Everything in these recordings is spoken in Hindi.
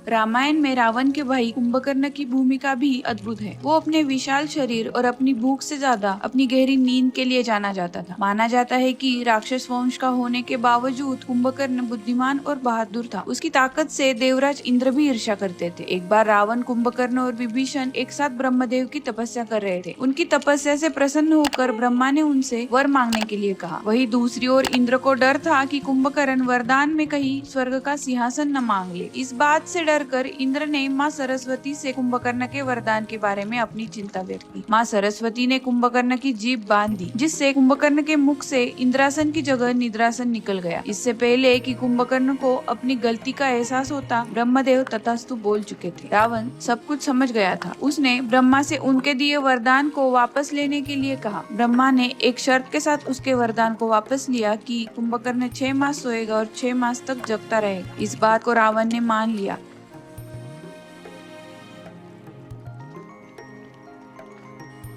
रामायण में रावण के भाई कुंभकर्ण की भूमिका भी अद्भुत है। वो अपने विशाल शरीर और अपनी भूख से ज्यादा अपनी गहरी नींद के लिए जाना जाता था। माना जाता है कि राक्षस वंश का होने के बावजूद कुंभकर्ण बुद्धिमान और बहादुर था। उसकी ताकत से देवराज इंद्र भी ईर्ष्या करते थे। एक बार रावण, कुंभकर्ण और विभीषण एक साथ ब्रह्मदेव की तपस्या कर रहे थे। उनकी तपस्या से प्रसन्न होकर ब्रह्मा ने उनसे वर मांगने के लिए कहा। वहीं दूसरी ओर इंद्र को डर था कि कुंभकर्ण वरदान में कहीं स्वर्ग का सिंहासन न मांग ले। इस बात से डरकर इंद्र ने माँ सरस्वती से कुंभकर्ण के वरदान के बारे में अपनी चिंता व्यक्त की। माँ सरस्वती ने कुंभकर्ण की जीभ बांध दी, जिससे कुंभकर्ण के मुख से इंद्रासन की जगह निद्रासन निकल गया। इससे पहले कि कुंभकर्ण को अपनी गलती का एहसास होता, ब्रह्मदेव तथास्तु बोल चुके थे। रावण सब कुछ समझ गया था। उसने ब्रह्मा से उनके दिए वरदान को वापस लेने के लिए कहा। ब्रह्मा ने एक शर्त के साथ उसके वरदान को वापस लिया कि कुंभकर्ण 6 मास सोएगा और 6 मास तक जगता रहेगा। इस बात को रावण ने मान लिया।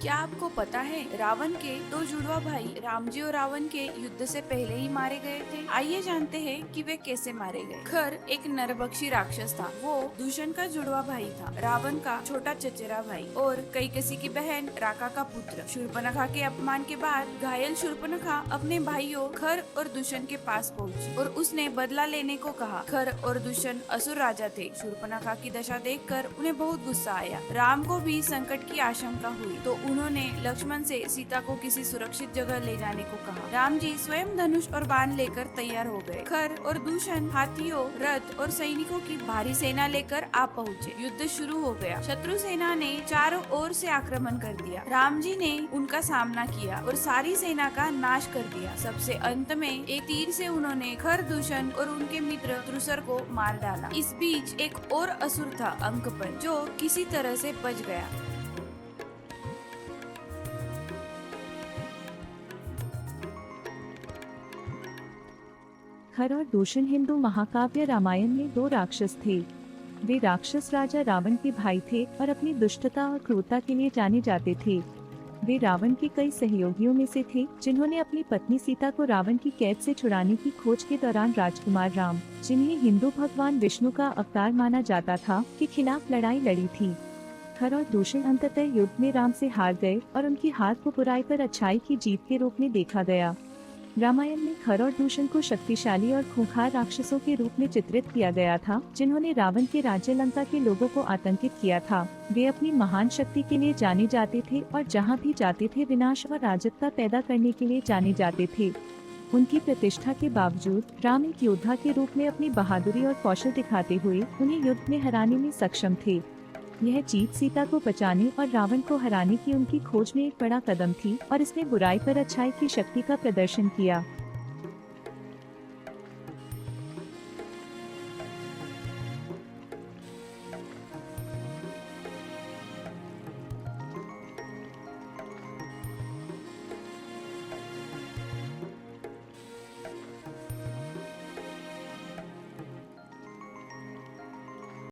क्या आपको पता है रावण के दो जुड़वा भाई रामजी और रावण के युद्ध से पहले ही मारे गए थे? आइए जानते हैं कि वे कैसे मारे गए। खर एक नरभक्षी राक्षस था। वो दूषण का जुड़वा भाई था, रावण का छोटा चचेरा भाई और कैकसी की बहन राका का पुत्र। शूर्पणखा के अपमान के बाद घायल शूर्पणखा अपने भाइयों खर और दूषण के पास पहुंची और उसने बदला लेने को कहा। खर और दूषण असुर राजा थे। शूर्पणखा की दशा देखकर उन्हें बहुत गुस्सा आया। राम को भी संकट की आशंका हुई तो उन्होंने लक्ष्मण से सीता को किसी सुरक्षित जगह ले जाने को कहा। राम जी स्वयं धनुष और बाण लेकर तैयार हो गए। खर और दूषण हाथियों, रथ और सैनिकों की भारी सेना लेकर आ पहुँचे। युद्ध शुरू हो गया। शत्रु सेना ने चारों ओर से आक्रमण कर दिया। राम जी ने उनका सामना किया और सारी सेना का नाश कर दिया। सबसे अंत में एक तीर से उन्होंने खर, दूषण और उनके मित्र त्रुसर को मार डाला। इस बीच एक और असुर था, अंकपन, जो किसी तरह से बच गया। खर और दूषण हिंदू महाकाव्य रामायण में दो राक्षस थे। वे राक्षस राजा रावण के भाई थे और अपनी दुष्टता और क्रूरता के लिए जाने जाते थे। वे रावण के कई सहयोगियों में से थे, जिन्होंने अपनी पत्नी सीता को रावण की कैद से छुड़ाने की खोज के दौरान राजकुमार राम, जिन्हें हिंदू भगवान विष्णु का अवतार माना जाता था, के खिलाफ लड़ाई लड़ी थी। खर और दूषण अंततः युद्ध में राम से हार गए और उनकी हार को बुराई पर अच्छाई की जीत के रूप में देखा गया। रामायण में खर और दूषण को शक्तिशाली और खूंखार राक्षसों के रूप में चित्रित किया गया था, जिन्होंने रावण के राज्य लंका के लोगों को आतंकित किया था। वे अपनी महान शक्ति के लिए जाने जाते थे और जहां भी जाते थे विनाश और अराजकता पैदा करने के लिए जाने जाते थे। उनकी प्रतिष्ठा के बावजूद राम एक योद्धा के रूप में अपनी बहादुरी और कौशल दिखाते हुए उन्हें युद्ध में हराने में सक्षम थे। यह जीत सीता को बचाने और रावण को हराने की उनकी खोज में एक बड़ा कदम थी और इसने बुराई पर अच्छाई की शक्ति का प्रदर्शन किया।